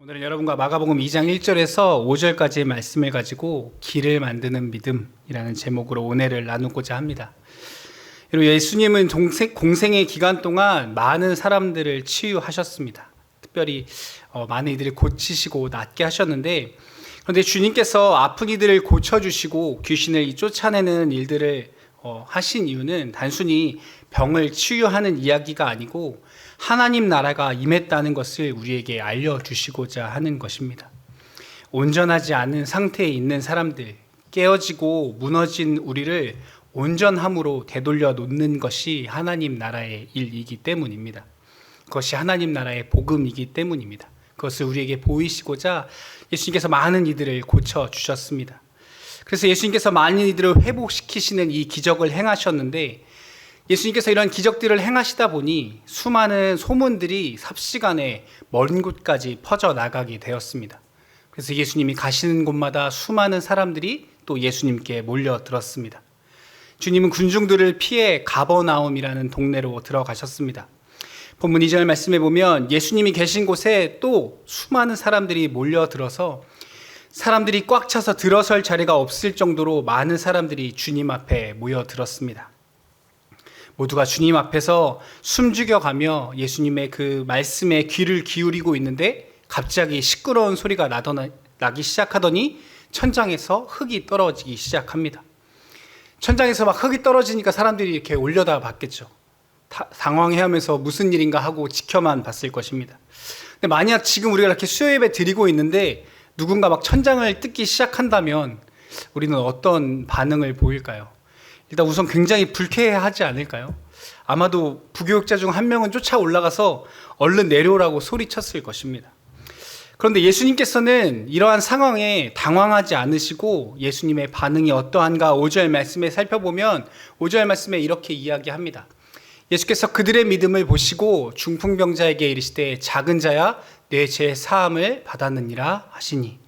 오늘은 여러분과 마가복음 2장 1절에서 5절까지의 말씀을 가지고 길을 만드는 믿음이라는 제목으로 은혜를 나누고자 합니다. 여러분, 예수님은 공생의 기간 동안 많은 사람들을 치유하셨습니다. 특별히 많은 이들을 고치시고 낫게 하셨는데, 그런데 주님께서 아픈 이들을 고쳐주시고 귀신을 쫓아내는 일들을 하신 이유는 단순히 병을 치유하는 이야기가 아니고 하나님 나라가 임했다는 것을 우리에게 알려주시고자 하는 것입니다. 온전하지 않은 상태에 있는 사람들, 깨어지고 무너진 우리를 온전함으로 되돌려 놓는 것이 하나님 나라의 일이기 때문입니다. 그것이 하나님 나라의 복음이기 때문입니다. 그것을 우리에게 보이시고자 예수님께서 많은 이들을 고쳐주셨습니다. 그래서 예수님께서 많은 이들을 회복시키시는 이 기적을 행하셨는데, 예수님께서 이런 기적들을 행하시다 보니 수많은 소문들이 삽시간에 먼 곳까지 퍼져나가게 되었습니다. 그래서 예수님이 가시는 곳마다 수많은 사람들이 또 예수님께 몰려들었습니다. 주님은 군중들을 피해 가버나움이라는 동네로 들어가셨습니다. 본문 2절 말씀에 보면 예수님이 계신 곳에 또 수많은 사람들이 몰려들어서 사람들이 꽉 차서 들어설 자리가 없을 정도로 많은 사람들이 주님 앞에 모여들었습니다. 모두가 주님 앞에서 숨죽여가며 예수님의 그 말씀에 귀를 기울이고 있는데, 갑자기 시끄러운 소리가 나기 시작하더니 천장에서 흙이 떨어지기 시작합니다. 천장에서 막 흙이 떨어지니까 사람들이 이렇게 올려다 봤겠죠. 당황해하면서 무슨 일인가 하고 지켜만 봤을 것입니다. 근데 만약 지금 우리가 이렇게 수요예배 드리고 있는데 누군가 막 천장을 뜯기 시작한다면 우리는 어떤 반응을 보일까요? 일단 우선 굉장히 불쾌하지 않을까요? 아마도 부교육자 중 한 명은 쫓아 올라가서 얼른 내려오라고 소리쳤을 것입니다. 그런데 예수님께서는 이러한 상황에 당황하지 않으시고 예수님의 반응이 어떠한가 5절 말씀에 살펴보면 5절 말씀에 이렇게 이야기합니다. 예수께서 그들의 믿음을 보시고 중풍병자에게 이르시되 작은 자야 내 죄 사함을 받았느니라 하시니.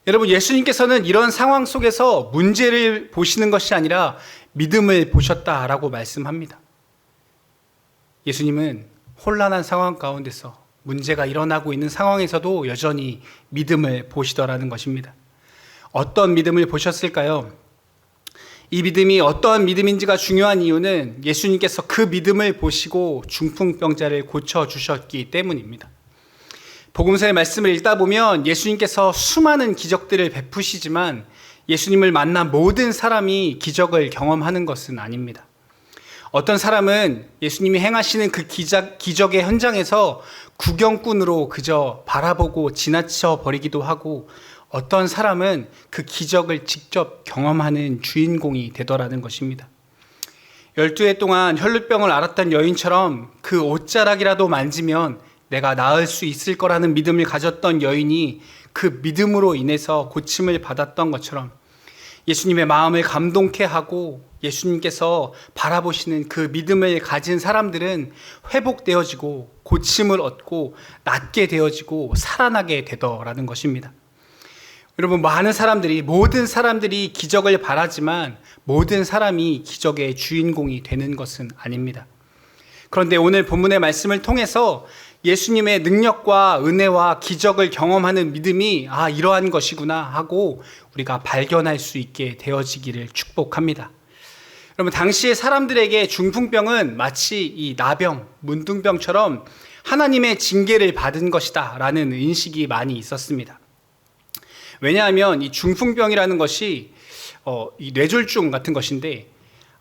여러분, 예수님께서는 이런 상황 속에서 문제를 보시는 것이 아니라 믿음을 보셨다라고 말씀합니다. 예수님은 혼란한 상황 가운데서 문제가 일어나고 있는 상황에서도 여전히 믿음을 보시더라는 것입니다. 어떤 믿음을 보셨을까요? 이 믿음이 어떠한 믿음인지가 중요한 이유는 예수님께서 그 믿음을 보시고 중풍병자를 고쳐주셨기 때문입니다. 복음서의 말씀을 읽다 보면 예수님께서 수많은 기적들을 베푸시지만 예수님을 만난 모든 사람이 기적을 경험하는 것은 아닙니다. 어떤 사람은 예수님이 행하시는 그 기적의 현장에서 구경꾼으로 그저 바라보고 지나쳐 버리기도 하고, 어떤 사람은 그 기적을 직접 경험하는 주인공이 되더라는 것입니다. 12해 동안 혈루병을 앓았던 여인처럼 그 옷자락이라도 만지면 내가 나을 수 있을 거라는 믿음을 가졌던 여인이 그 믿음으로 인해서 고침을 받았던 것처럼 예수님의 마음을 감동케 하고 예수님께서 바라보시는 그 믿음을 가진 사람들은 회복되어지고 고침을 얻고 낫게 되어지고 살아나게 되더라는 것입니다. 여러분, 모든 사람들이 기적을 바라지만 모든 사람이 기적의 주인공이 되는 것은 아닙니다. 그런데 오늘 본문의 말씀을 통해서 예수님의 능력과 은혜와 기적을 경험하는 믿음이 이러한 것이구나 하고 우리가 발견할 수 있게 되어지기를 축복합니다. 여러분, 당시의 사람들에게 중풍병은 마치 이 나병, 문둥병처럼 하나님의 징계를 받은 것이다 라는 인식이 많이 있었습니다. 왜냐하면 이 중풍병이라는 것이 이 뇌졸중 같은 것인데,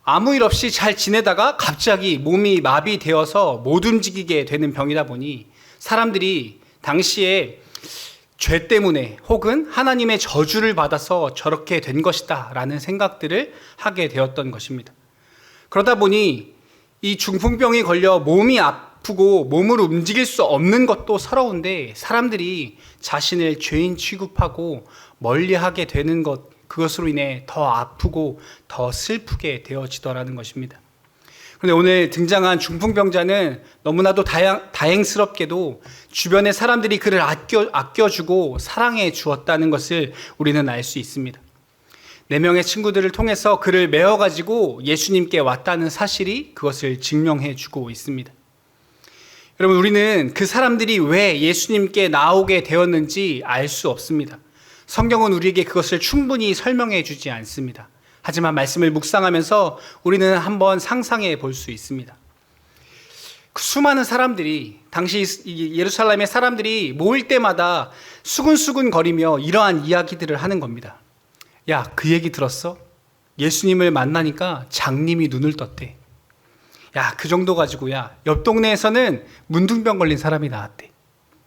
아무 일 없이 잘 지내다가 갑자기 몸이 마비되어서 못 움직이게 되는 병이다 보니 사람들이 당시에 죄 때문에 혹은 하나님의 저주를 받아서 저렇게 된 것이다 라는 생각들을 하게 되었던 것입니다. 그러다 보니 이 중풍병이 걸려 몸이 아프고 몸을 움직일 수 없는 것도 서러운데 사람들이 자신을 죄인 취급하고 멀리하게 되는 것, 그것으로 인해 더 아프고 더 슬프게 되어지더라는 것입니다. 그런데 오늘 등장한 중풍병자는 너무나도 다행스럽게도 주변의 사람들이 그를 아껴주고 사랑해 주었다는 것을 우리는 알 수 있습니다. 4명의 친구들을 통해서 그를 메어가지고 예수님께 왔다는 사실이 그것을 증명해 주고 있습니다. 여러분, 우리는 그 사람들이 왜 예수님께 나오게 되었는지 알 수 없습니다. 성경은 우리에게 그것을 충분히 설명해 주지 않습니다. 하지만 말씀을 묵상하면서 우리는 한번 상상해 볼 수 있습니다. 그 수많은 사람들이, 당시 예루살렘의 사람들이 모일 때마다 수근수근 거리며 이러한 이야기들을 하는 겁니다. 야, 그 얘기 들었어? 예수님을 만나니까 장님이 눈을 떴대. 야, 그 정도 가지고, 야, 옆 동네에서는 문둥병 걸린 사람이 나왔대.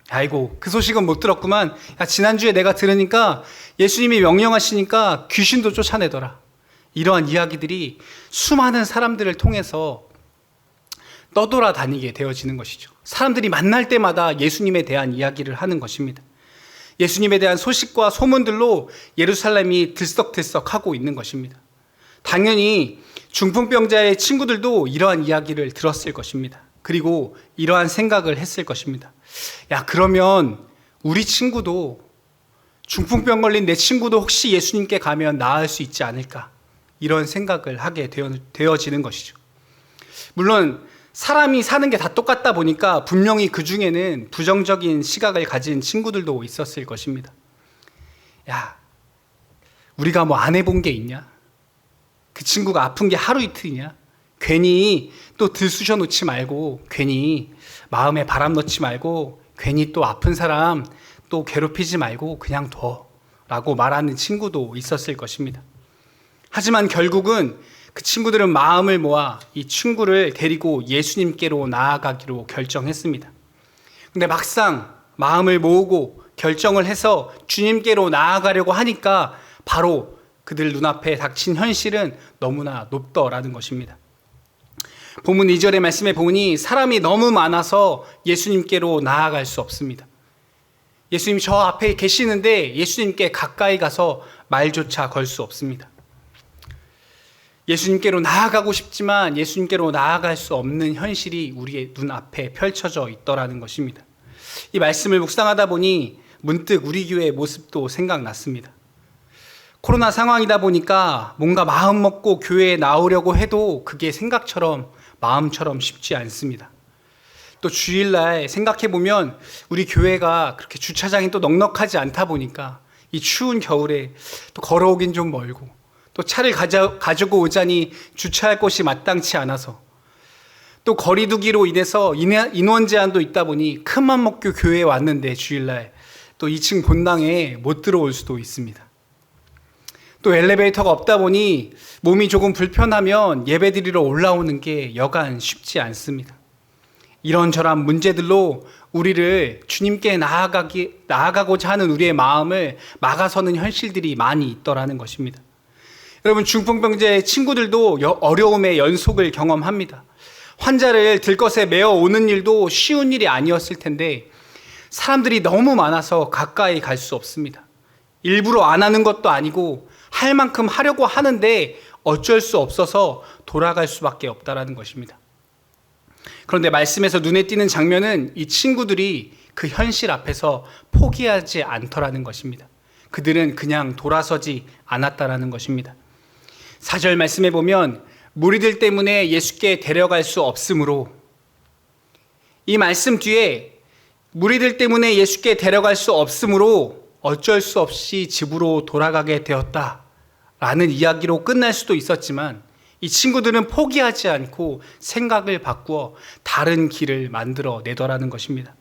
아이고, 그 소식은 못 들었구만. 야, 지난주에 내가 들으니까 예수님이 명령하시니까 귀신도 쫓아내더라. 이러한 이야기들이 수많은 사람들을 통해서 떠돌아다니게 되어지는 것이죠. 사람들이 만날 때마다 예수님에 대한 이야기를 하는 것입니다. 예수님에 대한 소식과 소문들로 예루살렘이 들썩들썩하고 있는 것입니다. 당연히 중풍병자의 친구들도 이러한 이야기를 들었을 것입니다. 그리고 이러한 생각을 했을 것입니다. 야, 그러면 우리 친구도, 중풍병 걸린 내 친구도 혹시 예수님께 가면 나을 수 있지 않을까? 이런 생각을 하게 되어지는 것이죠. 물론 사람이 사는 게 다 똑같다 보니까 분명히 그 중에는 부정적인 시각을 가진 친구들도 있었을 것입니다. 야, 우리가 뭐 안 해본 게 있냐? 그 친구가 아픈 게 하루 이틀이냐? 괜히 또 들쑤셔 놓지 말고, 괜히 마음에 바람 넣지 말고, 괜히 또 아픈 사람 또 괴롭히지 말고 그냥 둬 라고 말하는 친구도 있었을 것입니다. 하지만 결국은 그 친구들은 마음을 모아 이 친구를 데리고 예수님께로 나아가기로 결정했습니다. 근데 막상 마음을 모으고 결정을 해서 주님께로 나아가려고 하니까 바로 그들 눈앞에 닥친 현실은 너무나 높더라는 것입니다. 본문 2절의 말씀에 보니 사람이 너무 많아서 예수님께로 나아갈 수 없습니다. 예수님 저 앞에 계시는데 예수님께 가까이 가서 말조차 걸 수 없습니다. 예수님께로 나아가고 싶지만 예수님께로 나아갈 수 없는 현실이 우리의 눈앞에 펼쳐져 있더라는 것입니다. 이 말씀을 묵상하다 보니 문득 우리 교회의 모습도 생각났습니다. 코로나 상황이다 보니까 뭔가 마음 먹고 교회에 나오려고 해도 그게 생각처럼, 마음처럼 쉽지 않습니다. 또 주일날 생각해보면 우리 교회가 그렇게 주차장이 또 넉넉하지 않다 보니까 이 추운 겨울에 또 걸어오긴 좀 멀고, 또 차를 가지고 오자니 주차할 곳이 마땅치 않아서, 또 거리두기로 인해서 인원 제한도 있다 보니 큰맘먹고 교회에 왔는데 주일날 또 2층 본당에 못 들어올 수도 있습니다. 또 엘리베이터가 없다 보니 몸이 조금 불편하면 예배드리러 올라오는 게 여간 쉽지 않습니다. 이런저런 문제들로 우리를 주님께 나아가고자 하는 우리의 마음을 막아서는 현실들이 많이 있더라는 것입니다. 여러분, 중풍병자의 친구들도 어려움의 연속을 경험합니다. 환자를 들것에 메어 오는 일도 쉬운 일이 아니었을 텐데 사람들이 너무 많아서 가까이 갈 수 없습니다. 일부러 안 하는 것도 아니고 할 만큼 하려고 하는데 어쩔 수 없어서 돌아갈 수밖에 없다라는 것입니다. 그런데 말씀에서 눈에 띄는 장면은 이 친구들이 그 현실 앞에서 포기하지 않더라는 것입니다. 그들은 그냥 돌아서지 않았다라는 것입니다. 4절 말씀에 보면 무리들 때문에 예수께 데려갈 수 없으므로, 이 말씀 뒤에 무리들 때문에 예수께 데려갈 수 없으므로 어쩔 수 없이 집으로 돌아가게 되었다라는 이야기로 끝날 수도 있었지만 이 친구들은 포기하지 않고 생각을 바꾸어 다른 길을 만들어 내더라는 것입니다.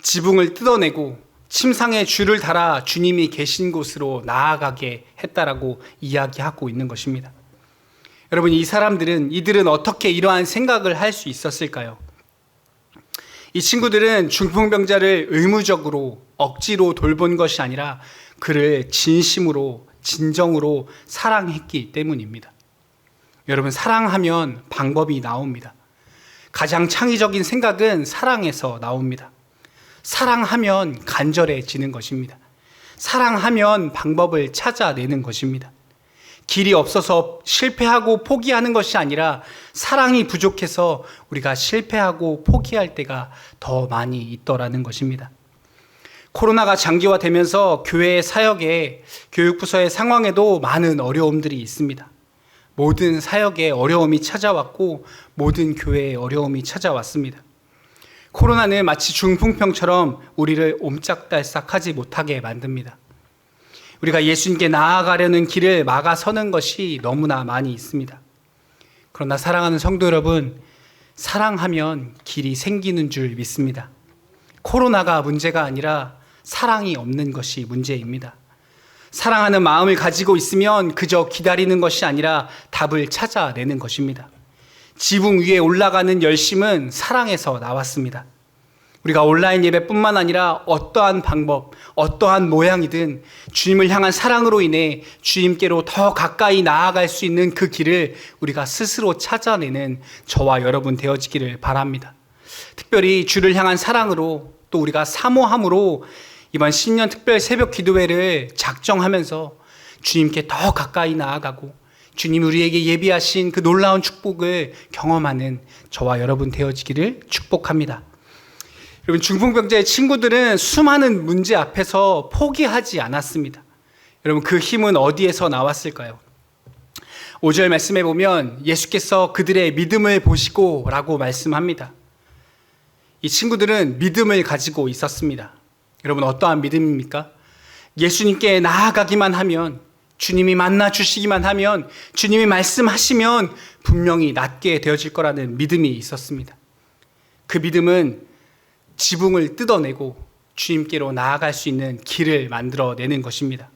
지붕을 뜯어내고 침상에 줄을 달아 주님이 계신 곳으로 나아가게 했다라고 이야기하고 있는 것입니다. 여러분, 이들은 어떻게 이러한 생각을 할 수 있었을까요? 이 친구들은 중풍병자를 의무적으로 억지로 돌본 것이 아니라 그를 진심으로, 진정으로 사랑했기 때문입니다. 여러분, 사랑하면 방법이 나옵니다. 가장 창의적인 생각은 사랑에서 나옵니다. 사랑하면 간절해지는 것입니다. 사랑하면 방법을 찾아내는 것입니다. 길이 없어서 실패하고 포기하는 것이 아니라 사랑이 부족해서 우리가 실패하고 포기할 때가 더 많이 있더라는 것입니다. 코로나가 장기화되면서 교회의 사역에, 교육부서의 상황에도 많은 어려움들이 있습니다. 모든 사역에 어려움이 찾아왔고 모든 교회에 어려움이 찾아왔습니다. 코로나는 마치 중풍병처럼 우리를 옴짝달싹하지 못하게 만듭니다. 우리가 예수님께 나아가려는 길을 막아서는 것이 너무나 많이 있습니다. 그러나 사랑하는 성도 여러분, 사랑하면 길이 생기는 줄 믿습니다. 코로나가 문제가 아니라 사랑이 없는 것이 문제입니다. 사랑하는 마음을 가지고 있으면 그저 기다리는 것이 아니라 답을 찾아내는 것입니다. 지붕 위에 올라가는 열심은 사랑에서 나왔습니다. 우리가 온라인 예배뿐만 아니라 어떠한 방법, 어떠한 모양이든 주님을 향한 사랑으로 인해 주님께로 더 가까이 나아갈 수 있는 그 길을 우리가 스스로 찾아내는 저와 여러분 되어지기를 바랍니다. 특별히 주를 향한 사랑으로 또 우리가 사모함으로 이번 신년 특별 새벽 기도회를 작정하면서 주님께 더 가까이 나아가고 주님 우리에게 예비하신 그 놀라운 축복을 경험하는 저와 여러분 되어지기를 축복합니다. 여러분, 중풍병자의 친구들은 수많은 문제 앞에서 포기하지 않았습니다. 여러분, 그 힘은 어디에서 나왔을까요? 5절 말씀에 보면 예수께서 그들의 믿음을 보시고 라고 말씀합니다. 이 친구들은 믿음을 가지고 있었습니다. 여러분, 어떠한 믿음입니까? 예수님께 나아가기만 하면, 주님이 만나 주시기만 하면, 주님이 말씀하시면 분명히 낫게 되어질 거라는 믿음이 있었습니다. 그 믿음은 지붕을 뜯어내고 주님께로 나아갈 수 있는 길을 만들어내는 것입니다.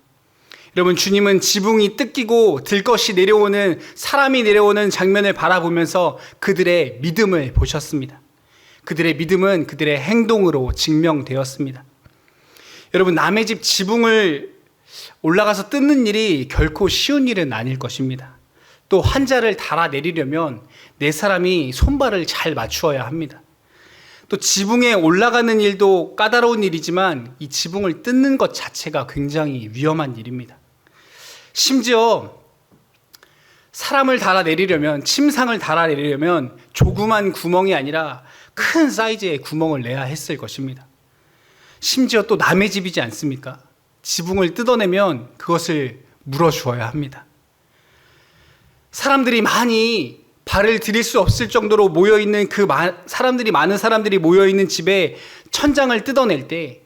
여러분, 주님은 지붕이 뜯기고 들것이 내려오는, 사람이 내려오는 장면을 바라보면서 그들의 믿음을 보셨습니다. 그들의 믿음은 그들의 행동으로 증명되었습니다. 여러분, 남의 집 지붕을 올라가서 뜯는 일이 결코 쉬운 일은 아닐 것입니다. 또 환자를 달아내리려면 네 사람이 손발을 잘 맞추어야 합니다. 또 지붕에 올라가는 일도 까다로운 일이지만 이 지붕을 뜯는 것 자체가 굉장히 위험한 일입니다. 심지어 사람을 달아내리려면, 침상을 달아내리려면 조그만 구멍이 아니라 큰 사이즈의 구멍을 내야 했을 것입니다. 심지어 또 남의 집이지 않습니까? 지붕을 뜯어내면 그것을 물어주어야 합니다. 사람들이 많이 발을 들일 수 없을 정도로 모여있는 많은 사람들이 모여있는 집에 천장을 뜯어낼 때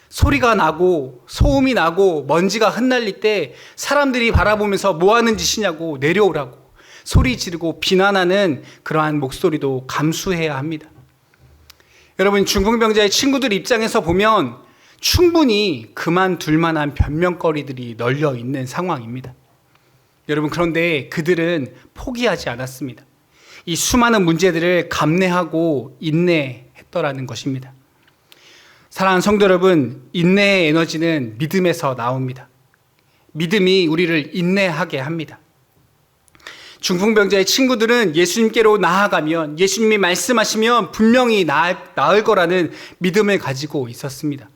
소리가 나고 소음이 나고 먼지가 흩날릴 때 사람들이 바라보면서 뭐 하는 짓이냐고 내려오라고 소리 지르고 비난하는 그러한 목소리도 감수해야 합니다. 여러분, 중풍병자의 친구들 입장에서 보면 충분히 그만둘 만한 변명거리들이 널려 있는 상황입니다. 여러분, 그런데 그들은 포기하지 않았습니다. 이 수많은 문제들을 감내하고 인내했더라는 것입니다. 사랑하는 성도 여러분, 인내의 에너지는 믿음에서 나옵니다. 믿음이 우리를 인내하게 합니다. 중풍병자의 친구들은 예수님께로 나아가면, 예수님이 말씀하시면 분명히 나을 거라는 믿음을 가지고 있었습니다.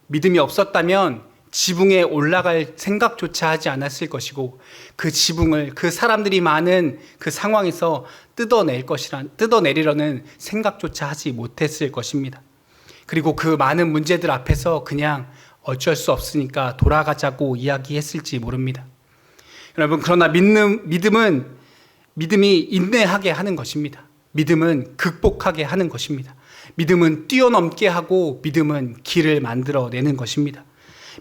믿음이 없었다면 지붕에 올라갈 생각조차 하지 않았을 것이고, 그 지붕을 그 사람들이 많은 그 상황에서 뜯어내리려는 생각조차 하지 못했을 것입니다. 그리고 그 많은 문제들 앞에서 그냥 어쩔 수 없으니까 돌아가자고 이야기했을지 모릅니다. 여러분, 그러나 믿음이 인내하게 하는 것입니다. 믿음은 극복하게 하는 것입니다. 믿음은 뛰어넘게 하고 믿음은 길을 만들어내는 것입니다.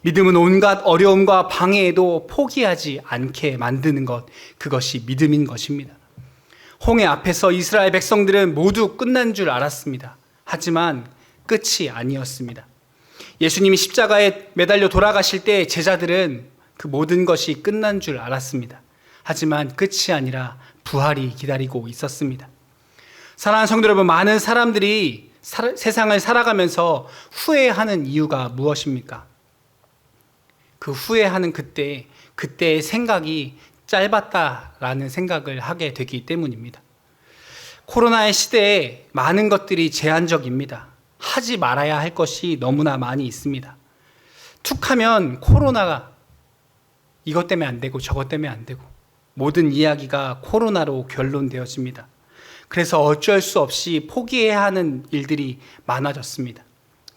믿음은 온갖 어려움과 방해에도 포기하지 않게 만드는 것, 그것이 믿음인 것입니다. 홍해 앞에서 이스라엘 백성들은 모두 끝난 줄 알았습니다. 하지만 끝이 아니었습니다. 예수님이 십자가에 매달려 돌아가실 때 제자들은 그 모든 것이 끝난 줄 알았습니다. 하지만 끝이 아니라 부활이 기다리고 있었습니다. 사랑하는 성도 여러분, 많은 사람들이 세상을 살아가면서 후회하는 이유가 무엇입니까? 그 후회하는 그때의 생각이 짧았다라는 생각을 하게 되기 때문입니다. 코로나의 시대에 많은 것들이 제한적입니다. 하지 말아야 할 것이 너무나 많이 있습니다. 툭하면 코로나가 이것 때문에 안 되고 저것 때문에 안 되고 모든 이야기가 코로나로 결론되어집니다. 그래서 어쩔 수 없이 포기해야 하는 일들이 많아졌습니다.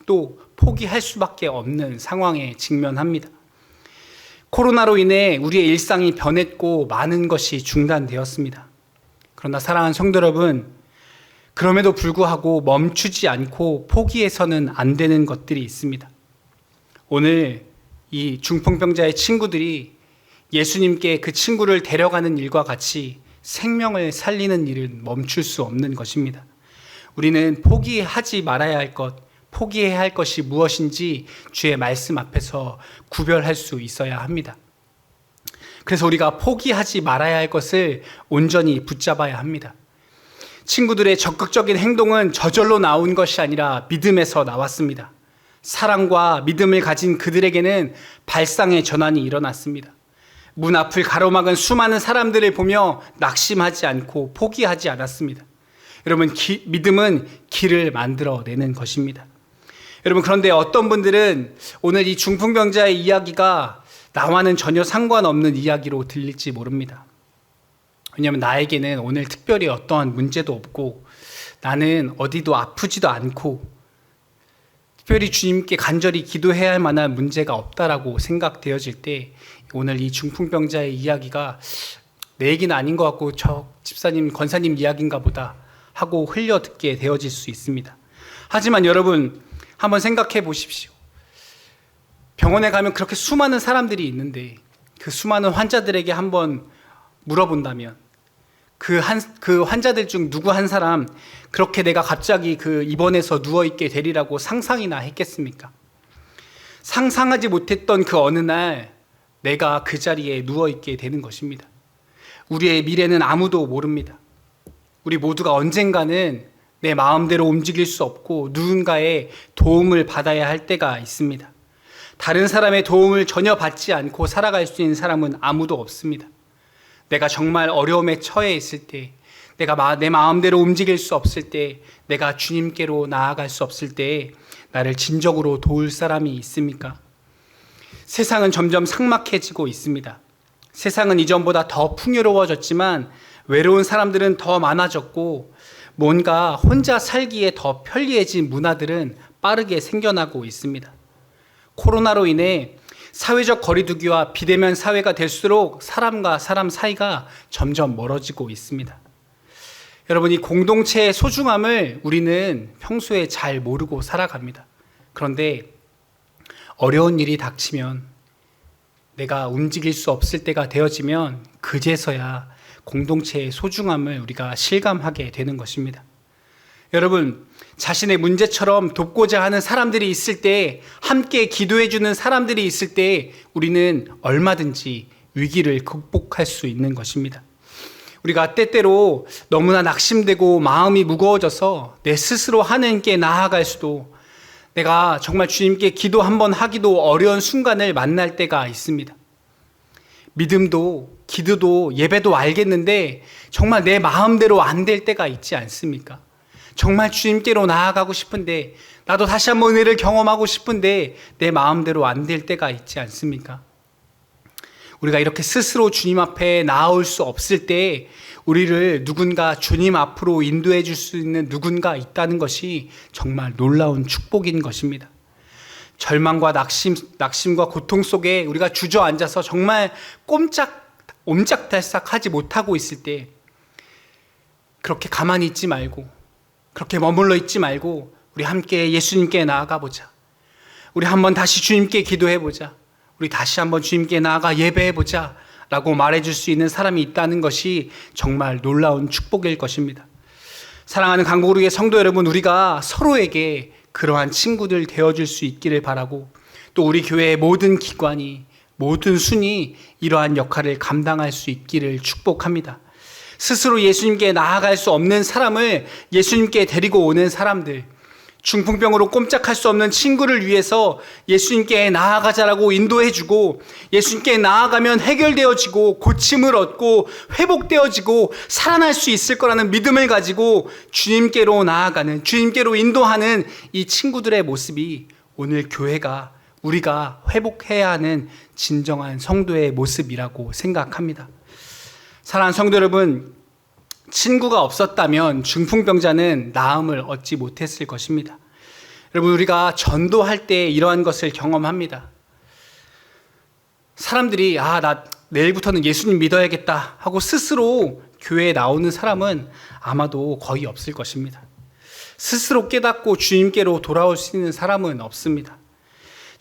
또 포기할 수밖에 없는 상황에 직면합니다. 코로나로 인해 우리의 일상이 변했고 많은 것이 중단되었습니다. 그러나 사랑하는 성도 여러분, 그럼에도 불구하고 멈추지 않고 포기해서는 안 되는 것들이 있습니다. 오늘 이 중풍병자의 친구들이 예수님께 그 친구를 데려가는 일과 같이 생명을 살리는 일은 멈출 수 없는 것입니다. 우리는 포기하지 말아야 할 것, 포기해야 할 것이 무엇인지 주의 말씀 앞에서 구별할 수 있어야 합니다. 그래서 우리가 포기하지 말아야 할 것을 온전히 붙잡아야 합니다. 친구들의 적극적인 행동은 저절로 나온 것이 아니라 믿음에서 나왔습니다. 사랑과 믿음을 가진 그들에게는 발상의 전환이 일어났습니다. 문 앞을 가로막은 수많은 사람들을 보며 낙심하지 않고 포기하지 않았습니다. 여러분, 믿음은 길을 만들어내는 것입니다. 여러분, 그런데 어떤 분들은 오늘 이 중풍병자의 이야기가 나와는 전혀 상관없는 이야기로 들릴지 모릅니다. 왜냐하면 나에게는 오늘 특별히 어떠한 문제도 없고 나는 어디도 아프지도 않고 특별히 주님께 간절히 기도해야 할 만한 문제가 없다라고 생각되어질 때 오늘 이 중풍병자의 이야기가 내 얘기는 아닌 것 같고 저 집사님, 권사님 이야기인가 보다 하고 흘려듣게 되어질 수 있습니다. 하지만 여러분, 한번 생각해 보십시오. 병원에 가면 그렇게 수많은 사람들이 있는데 그 수많은 환자들에게 한번 물어본다면 그 환자들 중 누구 한 사람 그렇게 내가 갑자기 그 입원해서 누워있게 되리라고 상상이나 했겠습니까? 상상하지 못했던 그 어느 날 내가 그 자리에 누워있게 되는 것입니다. 우리의 미래는 아무도 모릅니다. 우리 모두가 언젠가는 내 마음대로 움직일 수 없고 누군가의 도움을 받아야 할 때가 있습니다. 다른 사람의 도움을 전혀 받지 않고 살아갈 수 있는 사람은 아무도 없습니다. 내가 정말 어려움에 처해 있을 때, 내가 내 마음대로 움직일 수 없을 때, 내가 주님께로 나아갈 수 없을 때 나를 진정으로 도울 사람이 있습니까? 세상은 점점 삭막해지고 있습니다. 세상은 이전보다 더 풍요로워졌지만 외로운 사람들은 더 많아졌고 뭔가 혼자 살기에 더 편리해진 문화들은 빠르게 생겨나고 있습니다. 코로나로 인해 사회적 거리두기와 비대면 사회가 될수록 사람과 사람 사이가 점점 멀어지고 있습니다. 여러분, 이 공동체의 소중함을 우리는 평소에 잘 모르고 살아갑니다. 그런데 어려운 일이 닥치면 내가 움직일 수 없을 때가 되어지면 그제서야 공동체의 소중함을 우리가 실감하게 되는 것입니다. 여러분, 자신의 문제처럼 돕고자 하는 사람들이 있을 때, 함께 기도해주는 사람들이 있을 때 우리는 얼마든지 위기를 극복할 수 있는 것입니다. 우리가 때때로 너무나 낙심되고 마음이 무거워져서 내 스스로 하나님께 나아갈 수도, 내가 정말 주님께 기도 한번 하기도 어려운 순간을 만날 때가 있습니다. 믿음도 기도도 예배도 알겠는데 정말 내 마음대로 안 될 때가 있지 않습니까? 정말 주님께로 나아가고 싶은데, 나도 다시 한번 은혜를 경험하고 싶은데 내 마음대로 안 될 때가 있지 않습니까? 우리가 이렇게 스스로 주님 앞에 나아올 수 없을 때 우리를 누군가 주님 앞으로 인도해 줄 수 있는 누군가 있다는 것이 정말 놀라운 축복인 것입니다. 절망과 낙심과 고통 속에 우리가 주저앉아서 정말 옴짝달싹하지 못하고 있을 때 그렇게 가만히 있지 말고, 그렇게 머물러 있지 말고 우리 함께 예수님께 나아가 보자. 우리 한번 다시 주님께 기도해 보자. 우리 다시 한번 주님께 나아가 예배해 보자 라고 말해줄 수 있는 사람이 있다는 것이 정말 놀라운 축복일 것입니다. 사랑하는 강보루의 성도 여러분, 우리가 서로에게 그러한 친구들 되어줄 수 있기를 바라고, 또 우리 교회의 모든 기관이, 모든 순이 이러한 역할을 감당할 수 있기를 축복합니다. 스스로 예수님께 나아갈 수 없는 사람을 예수님께 데리고 오는 사람들, 중풍병으로 꼼짝할 수 없는 친구를 위해서 예수님께 나아가자라고 인도해주고, 예수님께 나아가면 해결되어지고 고침을 얻고 회복되어지고 살아날 수 있을 거라는 믿음을 가지고 주님께로 나아가는, 주님께로 인도하는 이 친구들의 모습이 오늘 교회가, 우리가 회복해야 하는 진정한 성도의 모습이라고 생각합니다. 사랑하는 성도 여러분, 친구가 없었다면 중풍병자는 나음을 얻지 못했을 것입니다. 여러분, 우리가 전도할 때 이러한 것을 경험합니다. 사람들이 나 내일부터는 예수님 믿어야겠다 하고 스스로 교회에 나오는 사람은 아마도 거의 없을 것입니다. 스스로 깨닫고 주님께로 돌아올 수 있는 사람은 없습니다.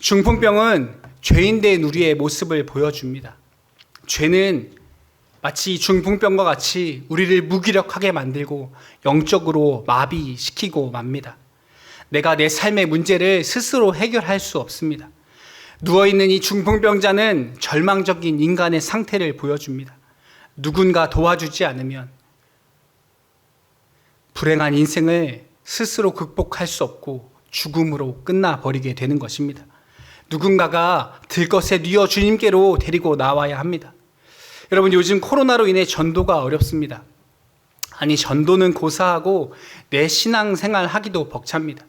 중풍병은 죄인된 우리의 모습을 보여줍니다. 죄는 마치 중풍병과 같이 우리를 무기력하게 만들고 영적으로 마비시키고 맙니다. 내가 내 삶의 문제를 스스로 해결할 수 없습니다. 누워있는 이 중풍병자는 절망적인 인간의 상태를 보여줍니다. 누군가 도와주지 않으면 불행한 인생을 스스로 극복할 수 없고 죽음으로 끝나버리게 되는 것입니다. 누군가가 들것에 뉘어 주님께로 데리고 나와야 합니다. 여러분, 요즘 코로나로 인해 전도가 어렵습니다. 아니, 전도는 고사하고 내 신앙생활 하기도 벅찹니다.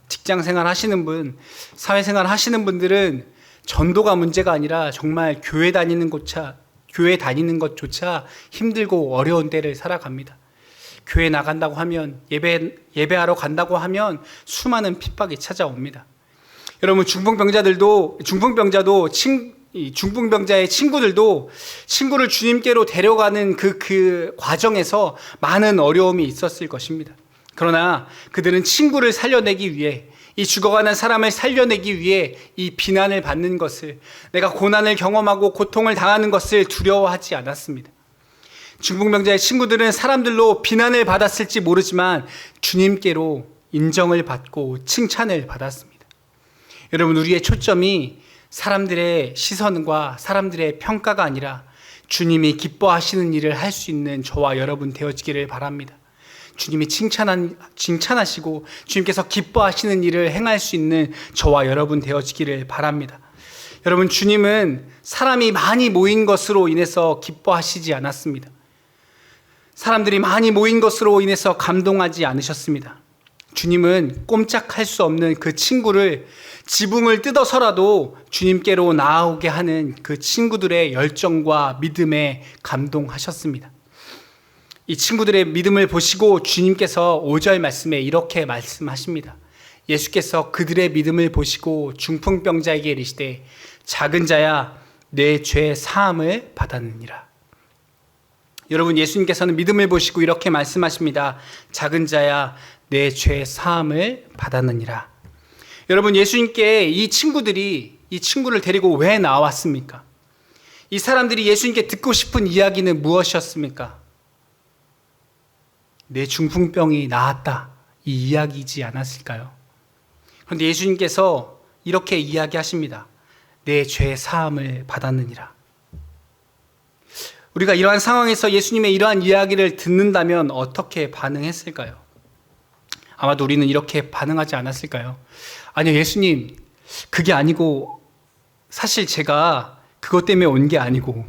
직장생활 하시는 분, 사회생활 하시는 분들은 전도가 문제가 아니라 정말 교회 다니는 것조차 힘들고 어려운 때를 살아갑니다. 교회 나간다고 하면, 예배하러 간다고 하면 수많은 핍박이 찾아옵니다. 여러분, 중풍병자의 친구들도 친구를 주님께로 데려가는 그 과정에서 많은 어려움이 있었을 것입니다. 그러나 그들은 친구를 살려내기 위해, 이 죽어가는 사람을 살려내기 위해 이 비난을 받는 것을, 내가 고난을 경험하고 고통을 당하는 것을 두려워하지 않았습니다. 중풍병자의 친구들은 사람들로 비난을 받았을지 모르지만 주님께로 인정을 받고 칭찬을 받았습니다. 여러분, 우리의 초점이 사람들의 시선과 사람들의 평가가 아니라 주님이 기뻐하시는 일을 할 수 있는 저와 여러분 되어지기를 바랍니다. 주님이 칭찬하시고 주님께서 기뻐하시는 일을 행할 수 있는 저와 여러분 되어지기를 바랍니다. 여러분, 주님은 사람이 많이 모인 것으로 인해서 기뻐하시지 않았습니다. 사람들이 많이 모인 것으로 인해서 감동하지 않으셨습니다. 주님은 꼼짝할 수 없는 그 친구를 지붕을 뜯어서라도 주님께로 나아오게 하는 그 친구들의 열정과 믿음에 감동하셨습니다. 이 친구들의 믿음을 보시고 주님께서 5절 말씀에 이렇게 말씀하십니다. 예수께서 그들의 믿음을 보시고 중풍병자에게 이르시되 작은 자야 내 죄 사함을 받았느니라. 여러분, 예수님께서는 믿음을 보시고 이렇게 말씀하십니다. 작은 자야 내 죄 사함을 받았느니라. 여러분, 예수님께 이 친구를 데리고 왜 나왔습니까? 이 사람들이 예수님께 듣고 싶은 이야기는 무엇이었습니까? 내 중풍병이 나았다, 이 이야기이지 않았을까요? 그런데 예수님께서 이렇게 이야기하십니다. 내 죄 사함을 받았느니라. 우리가 이러한 상황에서 예수님의 이러한 이야기를 듣는다면 어떻게 반응했을까요? 아마도 우리는 이렇게 반응하지 않았을까요? 아니요, 예수님, 그게 아니고 사실 제가 그것 때문에 온 게 아니고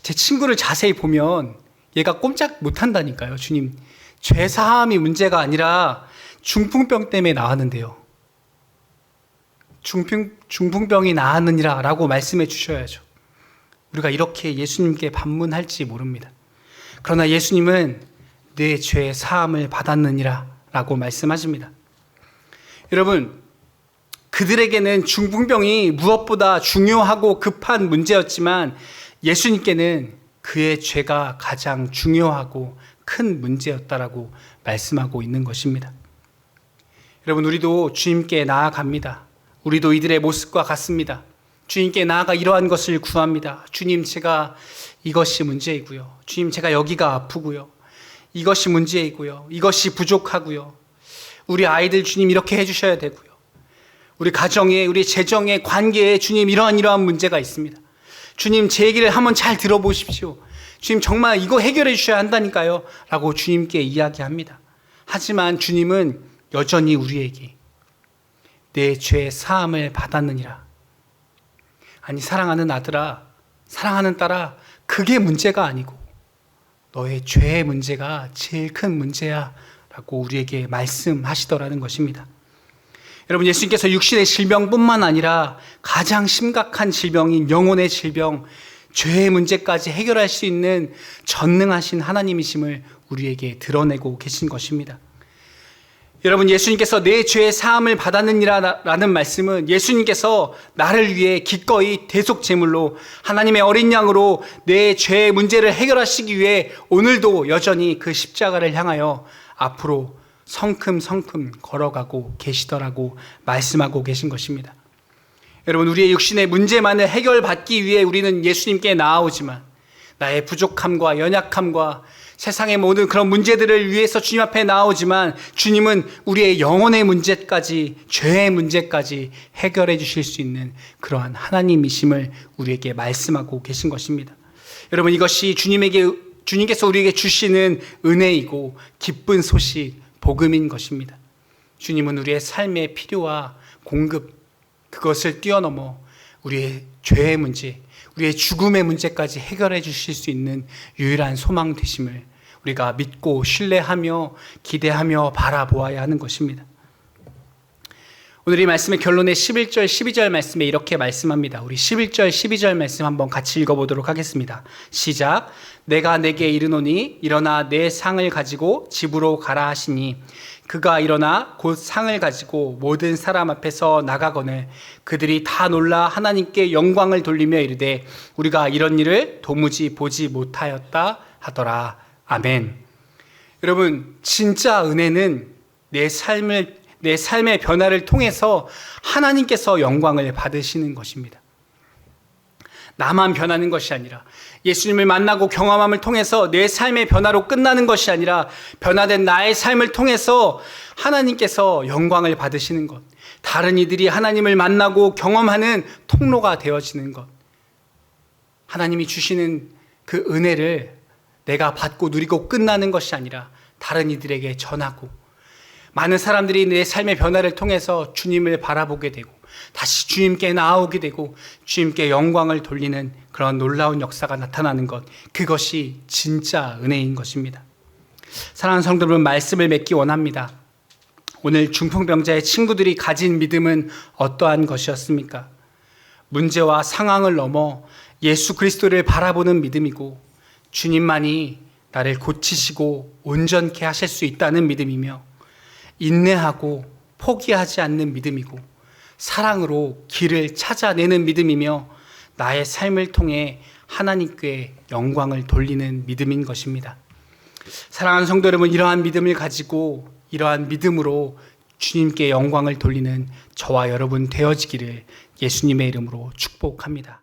제 친구를 자세히 보면 얘가 꼼짝 못한다니까요. 주님, 죄 사함이 문제가 아니라 중풍병 때문에 나왔는데요. 중풍병이 나았느니라 라고 말씀해 주셔야죠. 우리가 이렇게 예수님께 반문할지 모릅니다. 그러나 예수님은 내 죄 사함을 받았느니라 라고 말씀하십니다. 여러분, 그들에게는 중풍병이 무엇보다 중요하고 급한 문제였지만 예수님께는 그의 죄가 가장 중요하고 큰 문제였다라고 말씀하고 있는 것입니다. 여러분, 우리도 주님께 나아갑니다. 우리도 이들의 모습과 같습니다. 주님께 나아가 이러한 것을 구합니다. 주님, 제가 이것이 문제이고요. 주님, 제가 여기가 아프고요. 이것이 문제이고요. 이것이 부족하고요. 우리 아이들 주님 이렇게 해주셔야 되고요. 우리 가정에, 우리 재정에, 관계에 주님 이러한 문제가 있습니다. 주님, 제 얘기를 한번 잘 들어보십시오. 주님, 정말 이거 해결해 주셔야 한다니까요 라고 주님께 이야기합니다. 하지만 주님은 여전히 우리에게 내 죄 사함을 받았느니라. 아니, 사랑하는 아들아, 사랑하는 딸아, 그게 문제가 아니고 너의 죄의 문제가 제일 큰 문제야 라고 우리에게 말씀하시더라는 것입니다. 여러분, 예수님께서 육신의 질병뿐만 아니라 가장 심각한 질병인 영혼의 질병, 죄의 문제까지 해결할 수 있는 전능하신 하나님이심을 우리에게 드러내고 계신 것입니다. 여러분, 예수님께서 내 죄의 사함을 받았느니라 라는 말씀은 예수님께서 나를 위해 기꺼이 대속제물로 하나님의 어린 양으로 내 죄의 문제를 해결하시기 위해 오늘도 여전히 그 십자가를 향하여 앞으로 성큼성큼 걸어가고 계시더라고 말씀하고 계신 것입니다. 여러분, 우리의 육신의 문제만을 해결받기 위해 우리는 예수님께 나아오지만 나의 부족함과 연약함과 세상의 모든 그런 문제들을 위해서 주님 앞에 나오지만 주님은 우리의 영혼의 문제까지, 죄의 문제까지 해결해 주실 수 있는 그러한 하나님이심을 우리에게 말씀하고 계신 것입니다. 여러분, 이것이 주님께서 우리에게 주시는 은혜이고 기쁜 소식, 복음인 것입니다. 주님은 우리의 삶의 필요와 공급, 그것을 뛰어넘어 우리의 죄의 문제, 우리의 죽음의 문제까지 해결해 주실 수 있는 유일한 소망 되심을 우리가 믿고 신뢰하며 기대하며 바라보아야 하는 것입니다. 오늘 이 말씀의 결론의 11절, 12절 말씀에 이렇게 말씀합니다. 우리 11절, 12절 말씀 한번 같이 읽어보도록 하겠습니다. 시작. 내가 내게 이르노니 일어나 내 상을 가지고 집으로 가라 하시니 그가 일어나 곧 상을 가지고 모든 사람 앞에서 나가거늘 그들이 다 놀라 하나님께 영광을 돌리며 이르되 우리가 이런 일을 도무지 보지 못하였다 하더라. 아멘. 여러분, 진짜 은혜는 내 삶의 변화를 통해서 하나님께서 영광을 받으시는 것입니다. 나만 변하는 것이 아니라 예수님을 만나고 경험함을 통해서 내 삶의 변화로 끝나는 것이 아니라 변화된 나의 삶을 통해서 하나님께서 영광을 받으시는 것, 다른 이들이 하나님을 만나고 경험하는 통로가 되어지는 것, 하나님이 주시는 그 은혜를 내가 받고 누리고 끝나는 것이 아니라 다른 이들에게 전하고 많은 사람들이 내 삶의 변화를 통해서 주님을 바라보게 되고 다시 주님께 나아오게 되고 주님께 영광을 돌리는 그런 놀라운 역사가 나타나는 것, 그것이 진짜 은혜인 것입니다. 사랑하는 성도 여러분, 말씀을 맺기 원합니다. 오늘 중풍병자의 친구들이 가진 믿음은 어떠한 것이었습니까? 문제와 상황을 넘어 예수 그리스도를 바라보는 믿음이고 주님만이 나를 고치시고 온전케 하실 수 있다는 믿음이며 인내하고 포기하지 않는 믿음이고 사랑으로 길을 찾아내는 믿음이며 나의 삶을 통해 하나님께 영광을 돌리는 믿음인 것입니다. 사랑하는 성도 여러분, 이러한 믿음을 가지고 이러한 믿음으로 주님께 영광을 돌리는 저와 여러분 되어지기를 예수님의 이름으로 축복합니다.